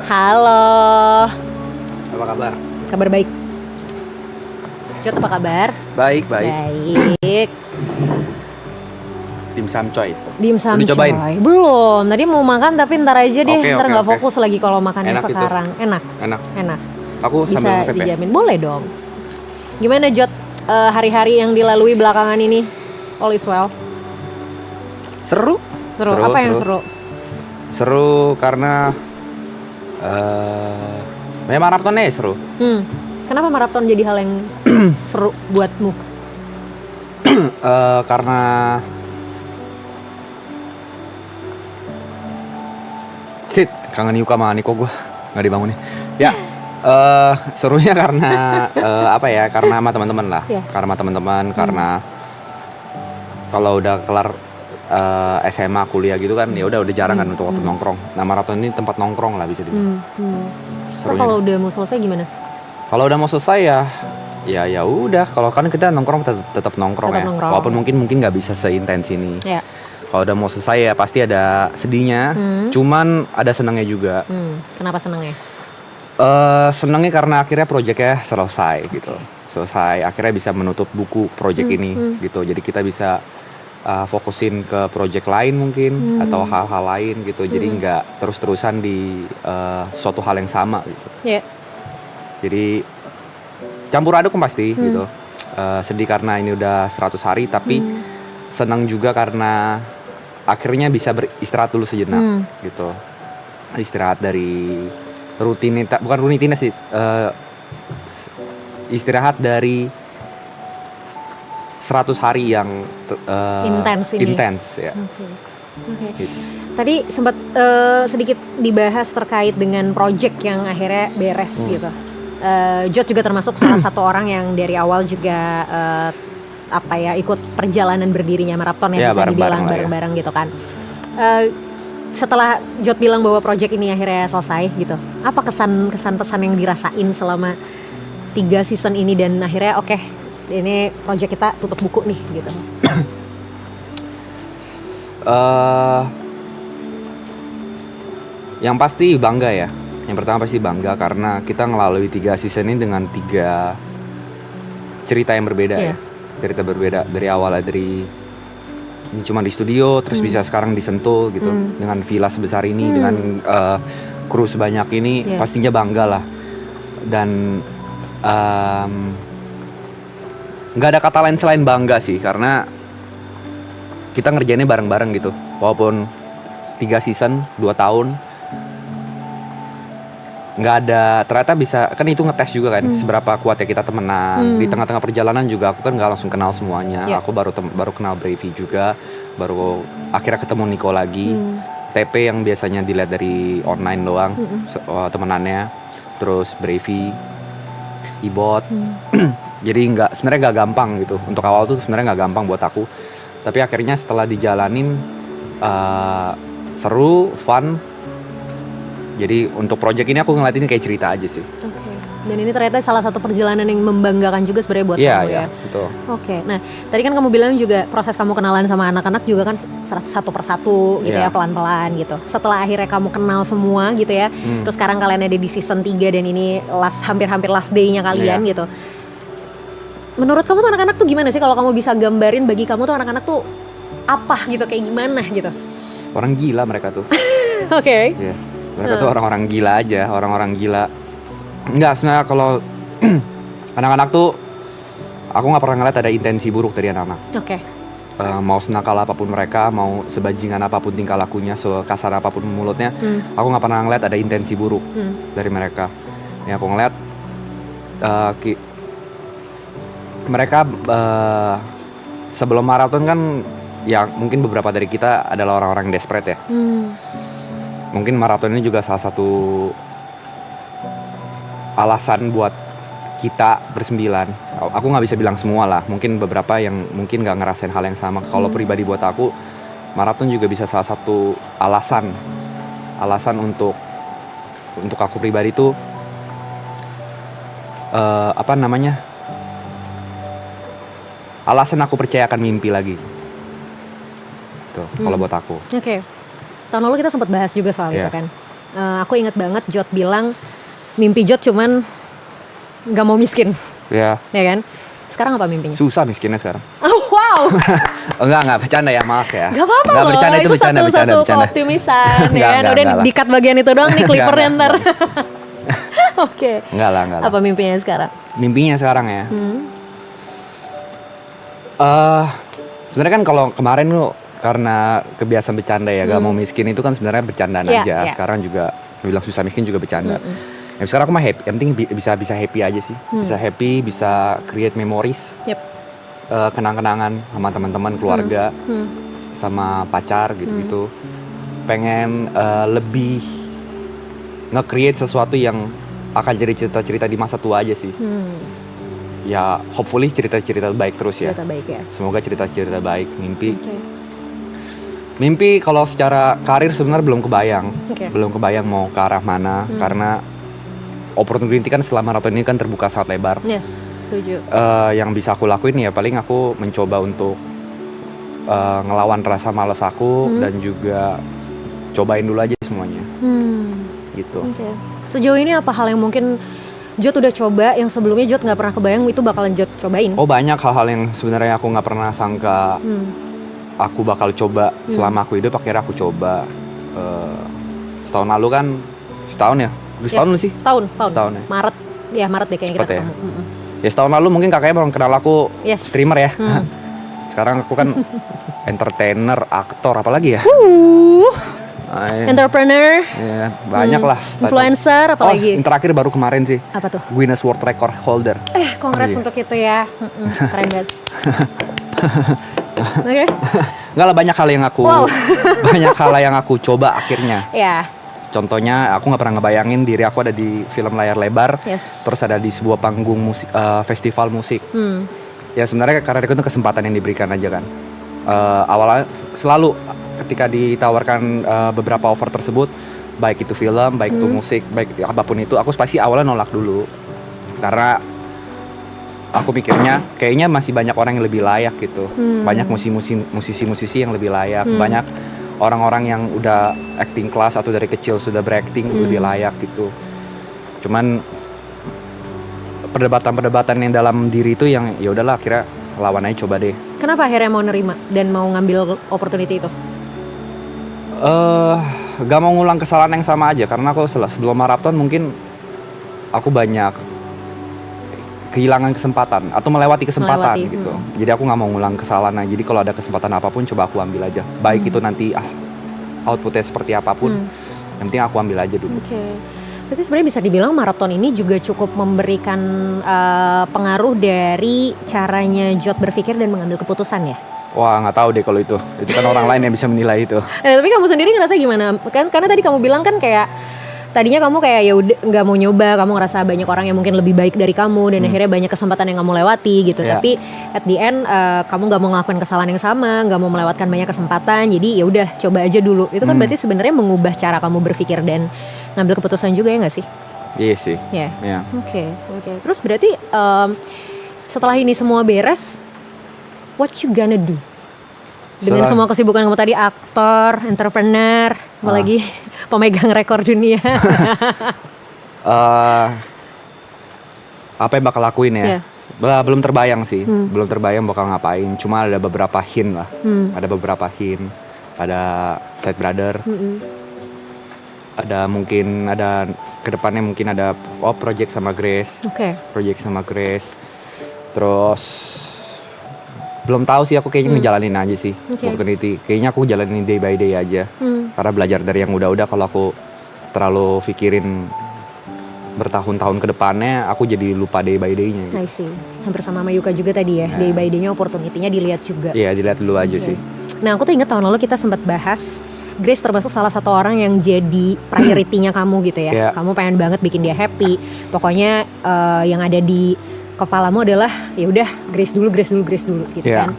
Halo. Apa kabar? Kabar baik. Jod, apa kabar? Baik. Baik. Dimsum coy. Dimsum Udah cobain? coy. Belum. Tadi mau makan tapi ntar aja deh. Oke, Ntar oke, nggak oke. fokus lagi kalau makannya Enak itu. sekarang. Enak. Enak. Aku Bisa sambil nge-vape ya. dijamin. Boleh dong. Gimana Jod, hari-hari yang dilalui belakangan ini? All is well. Seru. Apa yang seru? Seru karena memang maratonnya seru. Kenapa maraton jadi hal yang seru buatmu? Karena kangen Yuka sama Niko gue nggak dibangunin. Ya, serunya karena karena sama teman-teman lah. Yeah. Karena sama teman-teman, karena kalau udah kelar SMA kuliah gitu kan, ya udah jarang kan untuk waktu nongkrong. Nah, maraton ini tempat nongkrong lah bisa dibilang. Terus kalau udah mau selesai gimana? Kalau udah mau selesai ya udah. Kalau kan kita nongkrong tetap nongkrong ya. Nongkrong. Walaupun mungkin nggak bisa seintens ini. Ya. Kalau udah mau selesai ya pasti ada sedihnya. Cuman ada senangnya juga. Kenapa senangnya? Senangnya karena akhirnya proyeknya selesai gitu. Selesai. Akhirnya bisa menutup buku proyek ini gitu. Jadi kita bisa fokusin ke proyek lain mungkin atau hal-hal lain gitu. Jadi nggak terus-terusan di suatu hal yang sama gitu. Yeah. Jadi campur aduk pasti gitu. Sedih karena ini udah 100 hari tapi senang juga karena akhirnya bisa beristirahat dulu sejenak gitu. Istirahat dari rutinitas, bukan rutinitas sih, istirahat dari 100 hari yang intens ya. Okay. Gitu. Tadi sempat sedikit dibahas terkait dengan project yang akhirnya beres gitu. Jod juga termasuk salah satu orang yang dari awal juga ikut perjalanan berdirinya maraton yang bisa dibilang bareng-bareng gitu kan. Setelah Jod bilang bahwa project ini akhirnya selesai gitu, apa kesan pesan yang dirasain selama 3 season ini dan akhirnya oke, ini project kita tutup buku nih gitu? Yang pasti bangga ya. Yang pertama pasti bangga karena kita ngelalui 3 season ini dengan 3 cerita yang berbeda ya. Cerita berbeda dari awalnya dari ini cuma di studio terus bisa sekarang di Sentul gitu dengan villa sebesar ini dengan kru sebanyak ini pastinya bangga lah. Dan nggak ada kata lain selain bangga sih karena kita ngerjainnya bareng-bareng gitu. Walaupun 3 season 2 tahun nggak ada, ternyata bisa kan itu ngetes juga kan seberapa kuat ya kita temenan. Di tengah-tengah perjalanan juga aku kan nggak langsung kenal semuanya. Aku baru kenal Bravey juga, baru akhirnya ketemu Nico lagi. TP yang biasanya dilihat dari online doang temenannya, terus Bravey, Ibot. Jadi sebenarnya nggak gampang gitu. Untuk awal tuh sebenarnya nggak gampang buat aku, tapi akhirnya setelah dijalanin seru, fun. Jadi untuk project ini aku ngeliat ini kayak cerita aja sih. Oke. Dan ini ternyata salah satu perjalanan yang membanggakan juga sebenarnya buat kamu ya. Iya, betul. Oke. Nah, tadi kan kamu bilang juga proses kamu kenalan sama anak-anak juga kan satu persatu gitu ya, pelan-pelan gitu. Setelah akhirnya kamu kenal semua gitu ya. Terus sekarang kalian ada di season 3 dan ini hampir last day-nya kalian gitu. Menurut kamu tuh anak-anak tuh gimana sih, kalau kamu bisa gambarin bagi kamu tuh anak-anak tuh apa gitu, kayak gimana gitu? Orang gila mereka tuh. Oke. Yeah. Mereka tuh orang-orang gila aja, orang-orang gila. Enggak, sebenarnya kalau anak-anak tuh aku nggak pernah ngeliat ada intensi buruk dari anak-anak. Oke. Mau senakal apapun mereka, mau sebajingan apapun tingkah lakunya, sekasar apapun mulutnya, aku nggak pernah ngeliat ada intensi buruk dari mereka. Ya aku ngeliat mereka sebelum maraton kan ya mungkin beberapa dari kita adalah orang-orang yang desperate ya. Mungkin maraton ini juga salah satu alasan buat kita bersembilan. Aku nggak bisa bilang semua lah, mungkin beberapa yang mungkin nggak ngerasain hal yang sama. Kalau pribadi buat aku, maraton juga bisa salah satu alasan untuk aku pribadi tuh alasan aku percaya akan mimpi lagi. Tuh, kalau buat aku. Oke. Tahun lalu kita sempat bahas juga soal itu kan. aku inget banget Jot bilang mimpi Jot cuman nggak mau miskin, Ya. ya kan? Sekarang apa mimpinya? Susah miskinnya sekarang. Oh, wow, Oh, enggak bercanda ya, maaf ya. gak apa-apa Enggak, loh. bercanda itu bercanda, satu bercanda. keoptimisan, ya Enggak, kan? enggak, Udah enggak lah. di-cut bagian itu doang nih clippernya Enggak, ntar. enggak. Oke. Enggak lah. Apa mimpinya sekarang? Mimpinya sekarang ya. Sebenarnya kan kalau kemarin lu karena kebiasaan bercanda ya, gak mau miskin itu kan sebenarnya bercandaan Iya, aja. iya. Sekarang juga bilang susah miskin juga bercanda. Ya, sekarang aku mah happy, yang penting bisa happy aja sih. Bisa happy, bisa create memories, Yep. kenang-kenangan sama teman-teman, keluarga, sama pacar gitu-gitu. Pengen lebih nge-create sesuatu yang akan jadi cerita-cerita di masa tua aja sih. Ya hopefully cerita-cerita baik terus ya. Cerita baik ya. Semoga cerita-cerita baik. Mimpi Oke. Mimpi kalau secara karir sebenarnya belum kebayang. Oke. Belum kebayang mau ke arah mana. Karena opportunity kan setelah maraton ini kan terbuka sangat lebar. Yes, setuju. Yang bisa aku lakuin ya paling aku mencoba untuk ngelawan rasa malas aku. Dan juga cobain dulu aja semuanya gitu. Oke. Sejauh ini apa hal yang mungkin Jot udah coba yang sebelumnya Jot nggak pernah kebayang itu bakalan Jot cobain? Oh, banyak hal-hal yang sebenarnya aku nggak pernah sangka aku bakal coba selama aku hidup. Akhirnya aku coba. Setahun lalu kan, setahun ya? Udah setahun lu sih? Setahun ya? Maret deh kayaknya kita Cepet ya? ketemu. Ya setahun lalu mungkin kakaknya baru kenal aku Yes. streamer ya. Sekarang aku kan entertainer, aktor, apalagi ya? Entrepreneur, Ya, banyak lah. influencer, apalagi? Yang terakhir baru kemarin sih, Apa tuh? Guinness World Record holder. Congrats Iya. untuk itu ya. Keren banget. Oke. Enggak lah, banyak hal yang aku Wow. banyak hal yang aku coba akhirnya. Ya. Contohnya aku nggak pernah ngebayangin diri aku ada di film layar lebar, Yes. terus ada di sebuah panggung musik, festival musik. Ya sebenarnya karena itu kesempatan yang diberikan aja kan. Awalnya selalu ketika ditawarkan beberapa offer tersebut, baik itu film, baik itu musik, baik apapun itu, aku pasti awalnya nolak dulu. Karena aku mikirnya kayaknya masih banyak orang yang lebih layak gitu. Banyak musisi-musisi yang lebih layak, banyak orang-orang yang udah acting class atau dari kecil sudah berakting lebih layak gitu. Cuman perdebatan-perdebatan yang dalam diri itu yang ya udahlah, akhirnya lawan aja, coba deh. Kenapa akhirnya mau nerima dan mau ngambil opportunity itu? Gak mau ngulang kesalahan yang sama aja, karena aku sebelum maraton mungkin aku banyak kehilangan kesempatan atau melewati kesempatan gitu. Jadi aku nggak mau ngulang kesalahan. Jadi kalau ada kesempatan apapun coba aku ambil aja. Baik itu nanti outputnya seperti apapun, yang penting aku ambil aja dulu. Oke. Berarti sebenarnya bisa dibilang maraton ini juga cukup memberikan pengaruh dari caranya Jot berpikir dan mengambil keputusan ya? Wah, nggak tahu deh kalau itu kan orang lain yang bisa menilai itu. Tapi kamu sendiri ngerasa gimana? Kan karena tadi kamu bilang kan kayak tadinya kamu kayak ya udah nggak mau nyoba, kamu ngerasa banyak orang yang mungkin lebih baik dari kamu dan akhirnya banyak kesempatan yang kamu lewati gitu. Yeah. Tapi at the end kamu nggak mau ngelakuin kesalahan yang sama, nggak mau melewatkan banyak kesempatan. Jadi ya udah coba aja dulu. Itu kan berarti sebenarnya mengubah cara kamu berpikir dan ngambil keputusan juga, ya nggak sih? Iya sih. Ya. Yeah. Oke. Terus berarti setelah ini semua beres, what you gonna do? Dengan semua kesibukan kamu tadi, aktor, entrepreneur, apalagi pemegang rekor dunia. Apa yang bakal lakuin ya? Belum terbayang sih, belum terbayang bakal ngapain. Cuma ada beberapa hint lah, ada side brother, ada mungkin ada kedepannya mungkin ada project sama Grace, terus belum tahu sih, aku kayaknya ngejalanin aja sih opportunity. Kayaknya aku jalanin day by day aja. Karena belajar dari yang udah-udah, kalau aku terlalu pikirin bertahun-tahun ke depannya, aku jadi lupa day by day-nya. I see. Hampir sama Yuka juga tadi ya, day by day-nya opportunity-nya dilihat juga. Iya, dilihat dulu aja sih. Nah, aku tuh ingat tahun lalu kita sempat bahas Grace termasuk salah satu orang yang jadi priority-nya kamu gitu ya. Kamu pengen banget bikin dia happy. Pokoknya yang ada di kepalamu adalah ya udah Grace dulu gitu kan.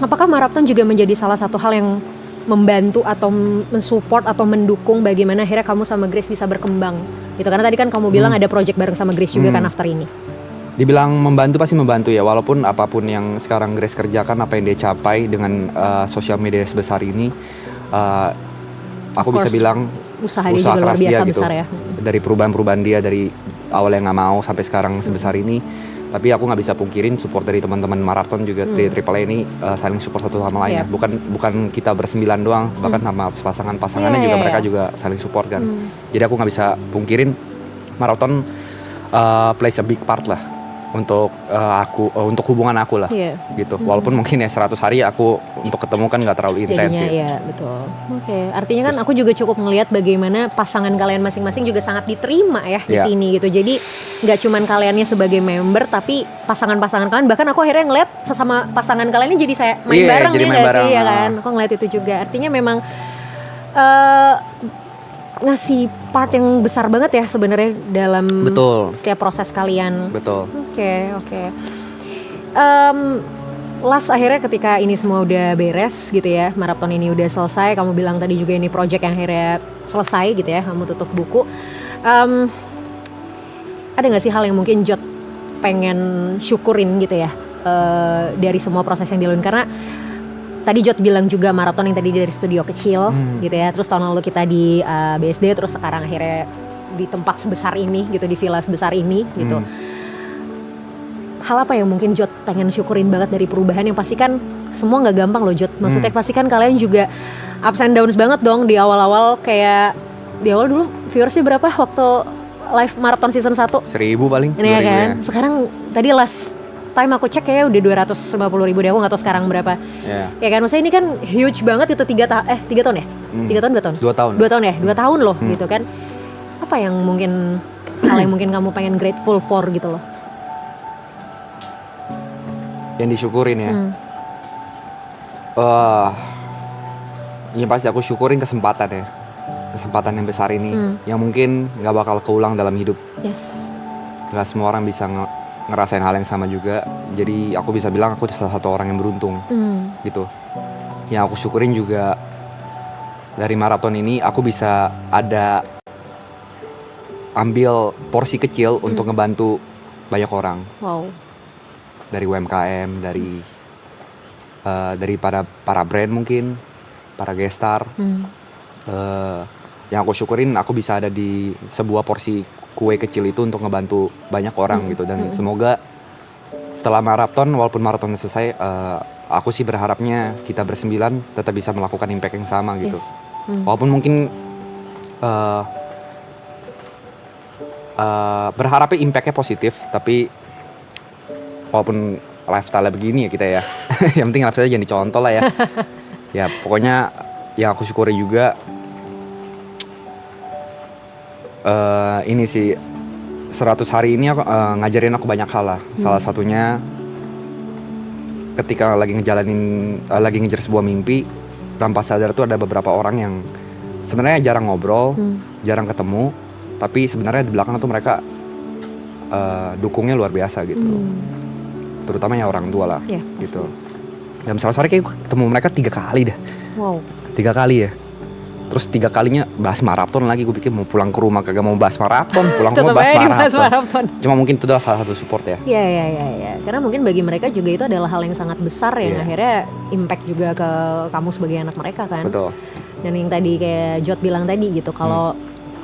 Apakah maraton juga menjadi salah satu hal yang membantu atau mensupport atau mendukung bagaimana akhirnya kamu sama Grace bisa berkembang gitu? Karena tadi kan kamu bilang ada project bareng sama Grace juga kan after ini. Dibilang membantu pasti membantu ya, walaupun apapun yang sekarang Grace kerjakan, apa yang dia capai dengan sosial media sebesar ini, aku bisa bilang usaha dia juga luar keras biasa dia besar gitu. ya. Dari perubahan dia dari awal yang nggak mau sampai sekarang sebesar ini. Tapi aku nggak bisa pungkirin support dari teman-teman maraton juga dari Triple A ini saling support satu sama lain ya. Bukan kita bersembilan doang, bahkan sama pasangannya juga mereka juga saling support kan. Jadi aku nggak bisa pungkirin maraton plays a big part lah untuk untuk hubungan aku lah gitu. Walaupun mungkin ya 100 hari aku untuk ketemu kan nggak terlalu intens ya. Iya betul. Oke, artinya kan aku juga cukup melihat bagaimana pasangan kalian masing-masing juga sangat diterima ya di sini gitu. Jadi nggak cuman kaliannya sebagai member, tapi pasangan-pasangan kalian, bahkan aku akhirnya ngeliat sesama pasangan kalian ini jadi saya main bareng jadi ya main bareng, sih ya kan. Aku ngeliat itu juga. Artinya memang ngasih part yang besar banget ya sebenarnya dalam setiap proses kalian. Betul. Oke. Last akhirnya ketika ini semua udah beres gitu ya, maraton ini udah selesai, kamu bilang tadi juga ini project yang akhirnya selesai gitu ya, kamu tutup buku. Ada nggak sih hal yang mungkin Jod pengen syukurin gitu ya dari semua proses yang dilalui? Karena tadi Jod bilang juga maraton yang tadi dari studio kecil gitu ya, terus tahun lalu kita di BSD, terus sekarang akhirnya di tempat sebesar ini gitu, di villa sebesar ini gitu. Hal apa yang mungkin Jod pengen syukurin banget dari perubahan yang pasti kan semua nggak gampang loh Jod. Maksudnya pasti kan kalian juga ups and downs banget dong di awal-awal, kayak di awal dulu viewersnya berapa waktu live maraton season 1? 1.000 paling. Ini ya kan. Sekarang tadi last time aku cek kayaknya udah 250.000 deh, aku gak tahu sekarang berapa. Ya kan, maksudnya ini kan huge banget itu 3 tahun ya? 3 tahun, 2 tahun? 2 tahun. 2 tahun ya? 2 tahun loh gitu kan. Apa yang mungkin, hal yang mungkin kamu pengen grateful for gitu loh? Yang disyukurin ya? Yang pasti aku syukurin kesempatan ya. Kesempatan yang besar ini, yang mungkin gak bakal keulang dalam hidup. Gak semua orang bisa ngerasain hal yang sama juga, jadi aku bisa bilang aku salah satu orang yang beruntung gitu. Yang aku syukurin juga dari maraton ini aku bisa ada ambil porsi kecil untuk ngebantu banyak orang. Dari UMKM, dari para brand mungkin, para guest star. Yang aku syukurin aku bisa ada di sebuah porsi kue kecil itu untuk ngebantu banyak orang gitu. Dan semoga setelah maraton, walaupun maratonnya selesai, aku sih berharapnya kita bersembilan tetap bisa melakukan impact yang sama gitu. Walaupun mungkin berharapnya impactnya positif, tapi walaupun lifestyle begini ya kita ya, yang penting lifestyle jangan dicontoh lah ya. Ya pokoknya yang aku syukuri juga ini sih 100 hari ini aku, ngajarin aku banyak hal lah. Salah satunya ketika lagi ngejar sebuah mimpi, tanpa sadar tuh ada beberapa orang yang sebenarnya jarang ngobrol, jarang ketemu, tapi sebenarnya di belakang tuh mereka dukungnya luar biasa gitu. Terutama ya orang tua lah gitu. Dan salah satu kayak ketemu mereka 3 kali dah. 3 kali ya. Terus 3 kalinya bahas maraton lagi. Gue pikir mau pulang ke rumah kagak mau bahas maraton, pulang ke rumah bahas maraton. Cuma mungkin itu adalah salah satu support ya. Iya. Karena mungkin bagi mereka juga itu adalah hal yang sangat besar yang akhirnya impact juga ke kamu sebagai anak mereka kan. Betul. Dan yang tadi kayak Jod bilang tadi gitu, kalau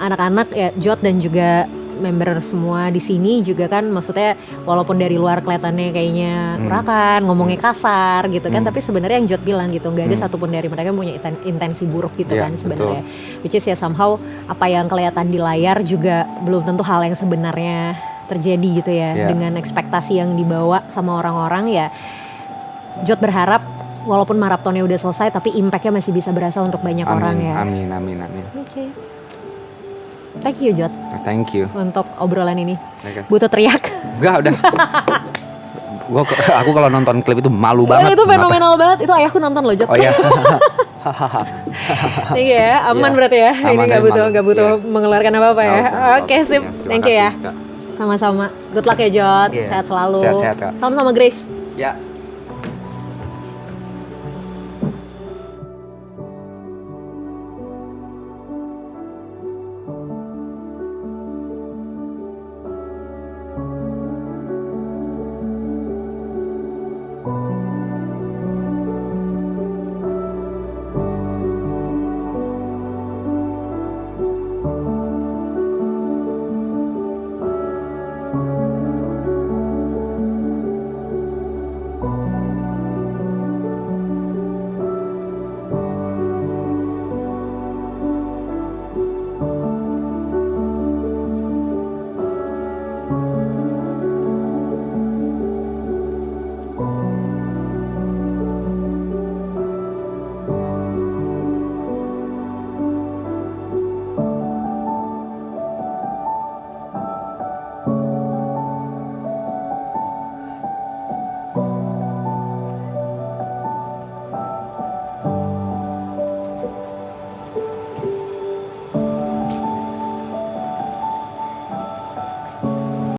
anak-anak ya Jod dan juga member semua di sini juga kan, maksudnya walaupun dari luar kelihatannya kayaknya urakan, ngomongnya kasar gitu kan, tapi sebenarnya yang Jod bilang gitu, nggak ada satupun dari mereka yang punya intensi buruk gitu kan sebenarnya. Which is ya somehow apa yang kelihatan di layar juga belum tentu hal yang sebenarnya terjadi gitu ya, dengan ekspektasi yang dibawa sama orang-orang ya. Jod berharap walaupun maratonnya udah selesai, tapi impactnya masih bisa berasa untuk banyak orang ya. Amin. Oke. Thank you Jod. Thank you. Untuk obrolan ini. Butuh teriak? Enggak, udah. Aku kalau nonton klip itu malu banget. Itu fenomenal banget. Itu ayahku nonton loh Jod. Oh iya. Thank you ya. Aman berarti ya. Ini nggak butuh mengeluarkan apa-apa ya. Oke, sip. Thank you ya. Sama-sama. Good luck ya Jod. Sehat selalu. Sehat-sehat Kak. Salam sama Grace. Ya.